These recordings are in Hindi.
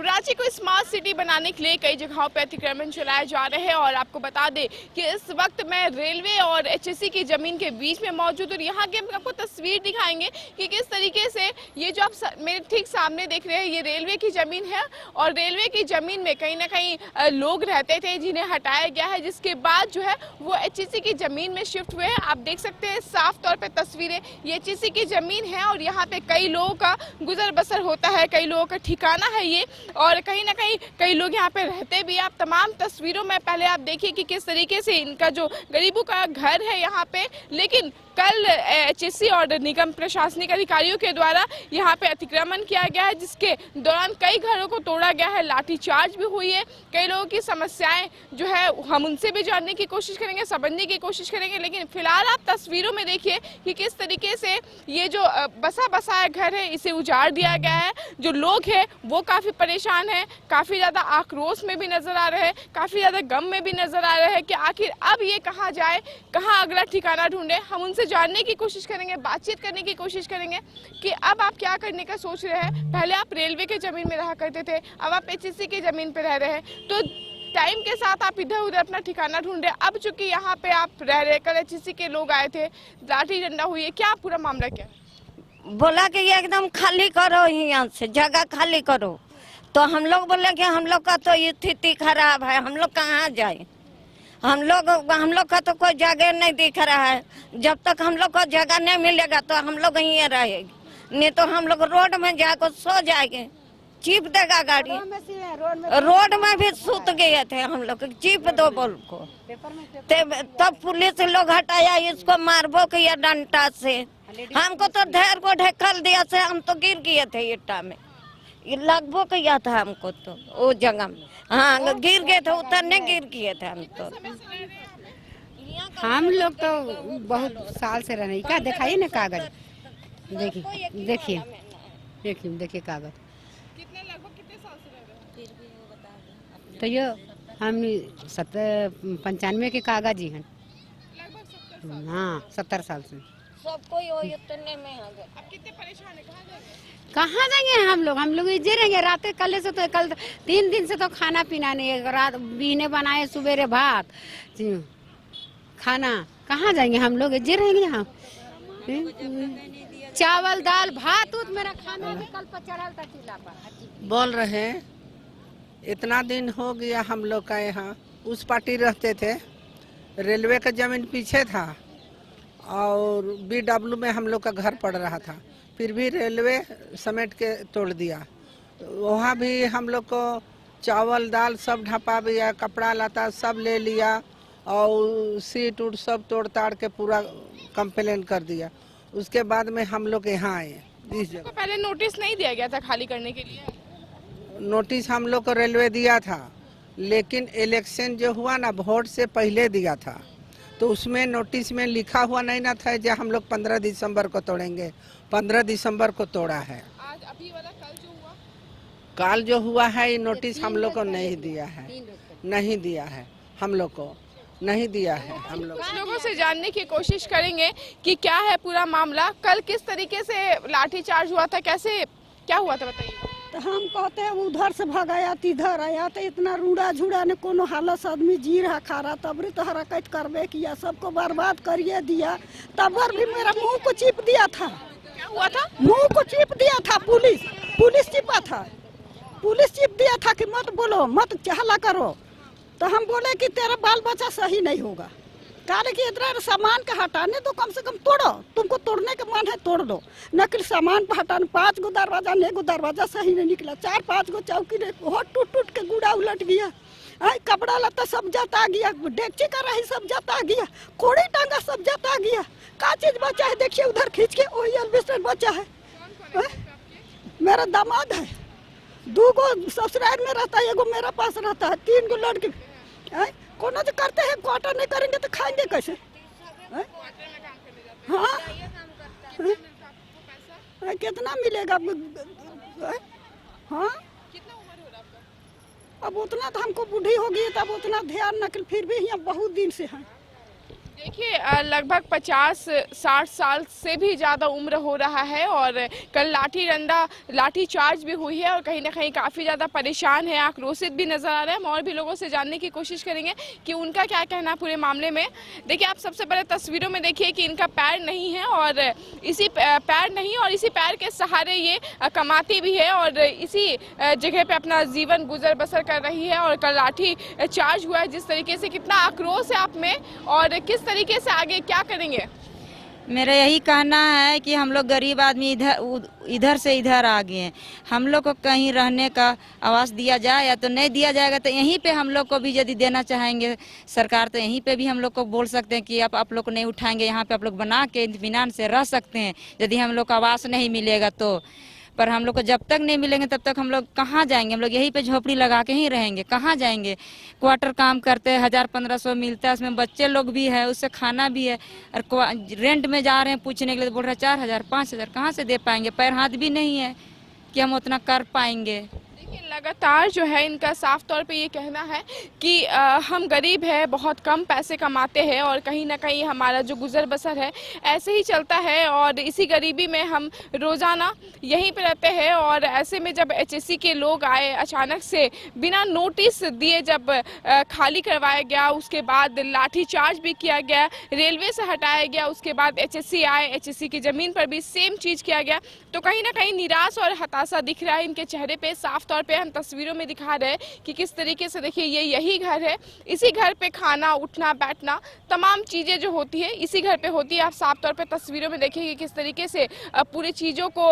रांची को स्मार्ट सिटी बनाने के लिए कई जगहों पर अतिक्रमण चलाए जा रहे हैं और आपको बता दें कि इस वक्त मैं रेलवे और एचएससी की जमीन के बीच में मौजूद हूँ। यहाँ के हम आपको तस्वीर दिखाएंगे कि किस तरीके से ये जो आप मेरे ठीक सामने देख रहे हैं ये रेलवे की जमीन है और रेलवे की जमीन में कहीं ना कहीं लोग रहते थे जिन्हें हटाया गया है, जिसके बाद जो है वो एचएससी की जमीन में शिफ्ट हुए हैं। आप देख सकते हैं साफ तौर पर तस्वीरें, ये एचएससी की जमीन है और यहाँ पे कई लोगों का गुजर बसर होता है, कई लोगों का ठिकाना है ये और कहीं ना कहीं कई लोग यहाँ पे रहते भी। आप तमाम तस्वीरों में पहले आप देखिए कि किस तरीके से इनका जो गरीबों का घर है यहाँ पे, लेकिन कल एचएससी और निगम प्रशासनिक अधिकारियों के द्वारा यहाँ पे अतिक्रमण किया गया है, जिसके दौरान कई घरों को तोड़ा गया है, लाठीचार्ज भी हुई है। कई लोगों की समस्याएं जो है हम उनसे भी जानने की कोशिश करेंगे, समझने की कोशिश करेंगे, लेकिन फिलहाल आप तस्वीरों में देखिए कि किस तरीके से ये जो बसा बसाया घर है इसे उजाड़ दिया गया है। जो लोग हैं वो काफ़ी परेशान हैं, काफ़ी ज़्यादा आक्रोश में भी नज़र आ रहे हैं, काफ़ी ज़्यादा गम में भी नज़र आ रहे हैं कि आखिर अब ये कहाँ जाए, कहाँ अगला ठिकाना ढूंढे। हम उनसे जानने की कोशिश करेंगे, बातचीत करने की कोशिश करेंगे कि अब आप क्या करने का सोच रहे हैं। पहले आप रेलवे के ज़मीन में रहा करते थे, अब आप एचएससी की ज़मीन पर रह रहे हैं, तो टाइम के साथ आप इधर उधर अपना ठिकाना ढूंढ रहे। अब चूंकि यहाँ पे आप रह रहे, कल एचएससी के लोग आए थे, लाठी डंडा हुई है, क्या पूरा मामला क्या है? बोला कि ये एकदम खाली करो, यहाँ से जगह खाली करो। तो हम लोग बोले कि हम लोग का तो स्थिति खराब है, हम लोग कहाँ जाए। हम लोग का तो कोई जगह नहीं दिख रहा है। जब तक हम लोग को जगह नहीं मिलेगा तो हम लोग यहीं रहेंगे, नहीं तो हम लोग रोड में जाकर सो जाएंगे। चीप देगा गाड़ी, रोड में भी सूत गए थे हम लोग, चीप दो बोल को। तब पुलिस लोग हटाया, इसको मारबो किया डंडा से। हमको तो ढेर को ढकल दिया से, हम तो गिर गए थे ईटा में, ये लगभग किया था हमको तो वो जगह में। हाँ गिर गए थे, उतरने गिर गए थे हम तो। हम लोग तो बहुत साल से रह रहे, क्या दिखाइए ना कागज, देखिए देखिए देखिए देखिए कागज। कितने साल से रह रहे हैं? तो ये हम 95 के कागज ही हैं। हाँ 70 साल से। सब कोई इतने में आ गए। अब कितने परेशान है, कहाँ जाएंगे हम लोग इजे रहेंगे। रात कल से तो कल 3 दिन से तो खाना पीना नहीं है, रात बीने बनाए सवेरे भात खाना, कहाँ जाएंगे हम लोग, इजे रहेंगे यहाँ। चावल दाल भात उत मेरा खाना भी कल पर चढ़ा था चूल्हा पर। बोल रहे हैं इतना दिन हो गया हम लोग का यहाँ, उस पार्टी रहते थे, रेलवे का जमीन पीछे था और बीडब्ल्यू में हम लोग का घर पड़ रहा था, फिर भी रेलवे समेट के तोड़ दिया। वहाँ भी हम लोग को चावल दाल सब ढपा दिया, कपड़ा लता सब ले लिया और सीट उट सब तोड़ ताड़ के पूरा कंप्लेन कर दिया। उसके बाद में हम लोग यहाँ आए। इस जगह पहले नोटिस नहीं दिया गया था खाली करने के लिए? नोटिस हम लोग को रेलवे दिया था, लेकिन इलेक्शन जो हुआ ना वोट से पहले दिया था, तो उसमें नोटिस में लिखा हुआ नहीं ना था जो हम लोग 15 दिसंबर को तोड़ेंगे। 15 दिसंबर को तोड़ा है। आज अभी वाला कल जो हुआ है ये नोटिस हम लोग को नहीं दिया है, नहीं दिया है, हम लोग को नहीं दिया है। हम लोगों से जानने की कोशिश करेंगे कि क्या है पूरा मामला, कल किस तरीके से लाठीचार्ज हुआ था, कैसे क्या हुआ था बताइए। तो हम कहते हैं उधर से भगाया तो इधर आया, तो इतना रूड़ा झूड़ा ने कोनो हालत से आदमी जी रहा खा रहा, तब तो हरकत करबे किया, सबको बर्बाद करिए दिया। तब भी मेरा मुंह को चिप दिया था। क्या हुआ था? मुंह को चिप दिया था, पुलिस चिपा था, पुलिस चिप दिया था कि मत बोलो, मत चहला करो। तो हम बोले कि तेरा बाल बच्चा सही नहीं होगा, कहा कि इतना सामान का हटाने तो कम से कम तोड़ो, तुमको तोड़ने का मन है तोड़ दो, न कि सामान पर हटाने। 5 गो दरवाजा, 9 गो दरवाजा सही नहीं निकला, 4-5 गो चौकी टूट के गुड़ा उलट गया, कपड़ा लता सब जाता गया, डेगची का रही सब जाता गया, कोड़ी टांगा सब जाता गया। का चीज बचा है देखिए उधर खींच के, वही एल्बेस्टर बचा है। मेरा दामाद है, 2 गो ससुराल में रहता है, 1 गो मेरा पास रहता है, 3 गो लड़के। कोनो जो करते हैं क्वार्टर नहीं करेंगे तो खाएंगे कैसे? हाँ कितना मिलेगा? हाँ अब उतना तो हमको बूढ़ी हो गई, तब उतना ध्यान न, फिर भी यहाँ बहुत दिन से है। देखिए लगभग 50-60 साल से भी ज़्यादा उम्र हो रहा है और कल लाठी चार्ज भी हुई है और कहीं ना कहीं काफ़ी ज़्यादा परेशान है, आक्रोशित भी नज़र आ रहे हैं। हम और भी लोगों से जानने की कोशिश करेंगे कि उनका क्या कहना है पूरे मामले में। देखिए आप सबसे पहले तस्वीरों में देखिए कि इनका पैर नहीं है और इसी पैर के सहारे ये कमाती भी है और इसी जगह पे अपना जीवन गुजर बसर कर रही है। और कल लाठी चार्ज हुआ है, जिस तरीके से कितना आक्रोश है आप में और किस तरीके से आगे क्या करेंगे? मेरा यही कहना है कि हम लोग गरीब आदमी इधर से इधर आ गए हैं। हम लोग को कहीं रहने का आवास दिया जाए या तो नहीं दिया जाएगा तो यहीं पे हम लोग को भी यदि देना चाहेंगे सरकार तो यहीं पे भी हम लोग को बोल सकते हैं कि आप लोग को नहीं उठाएंगे, यहाँ पे आप लोग बना के इत्मीनान से रह सकते हैं यदि हम लोग को आवास नहीं मिलेगा तो। पर हम लोग को जब तक नहीं मिलेंगे तब तक हम लोग कहाँ जाएंगे? हम लोग यहीं पे झोपड़ी लगा के ही रहेंगे, कहाँ जाएंगे? क्वार्टर काम करते हैं, 1000-1500 मिलता है, उसमें बच्चे लोग भी है, उससे खाना भी है और रेंट में जा रहे हैं पूछने के लिए तो बोल रहे हैं 4000-5000 कहाँ से दे पाएंगे? पैर हाथ भी नहीं है कि हम उतना कर पाएंगे। देखिए लगातार जो है इनका साफ तौर पे ये कहना है कि हम गरीब हैं, बहुत कम पैसे कमाते हैं और कहीं ना कहीं हमारा जो गुजर बसर है ऐसे ही चलता है और इसी गरीबी में हम रोज़ाना यहीं पे रहते हैं। और ऐसे में जब एचएससी के लोग आए अचानक से बिना नोटिस दिए, जब खाली करवाया गया, उसके बाद लाठी चार्ज भी किया गया, रेलवे से हटाया गया, उसके बाद एचएससी आए, एचएससी की ज़मीन पर भी सेम चीज़ किया गया, तो कहीं ना कहीं निराश और हताशा दिख रहा है इनके चेहरे पे। साफ तौर पे हम तस्वीरों में दिखा रहे हैं कि किस तरीके से, देखिए ये यही घर है, इसी घर पे खाना उठना बैठना तमाम चीज़ें जो होती है इसी घर पे होती है। आप साफ तौर पे तस्वीरों में देखिए किस तरीके से पूरी चीज़ों को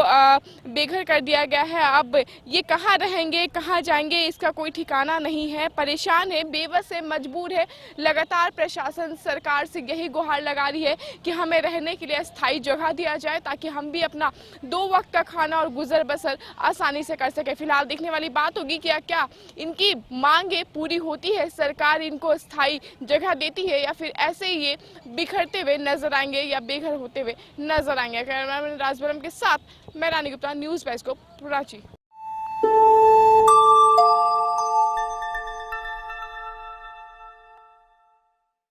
बेघर कर दिया गया है। अब ये कहाँ रहेंगे, कहाँ जाएंगे, इसका कोई ठिकाना नहीं है। परेशान है, बेबस है, मजबूर है। लगातार प्रशासन सरकार से यही गुहार लगा रही है कि हमें रहने के लिए अस्थायी जगह दिया जाए ताकि हम भी अपना 2 वक्त का खाना और गुजर बसर आसानी से कर सके। फिलहाल देखने वाली बात होगी कि क्या इनकी मांगे पूरी होती है, सरकार इनको स्थायी जगह देती है या फिर ऐसे ही ये बिखरते हुए नजर आएंगे या बेघर होते हुए नजर आएंगे। कैमरामैन राजबरम के साथ मैं रानी गुप्ता, न्यूज़ डेस्क, रांची।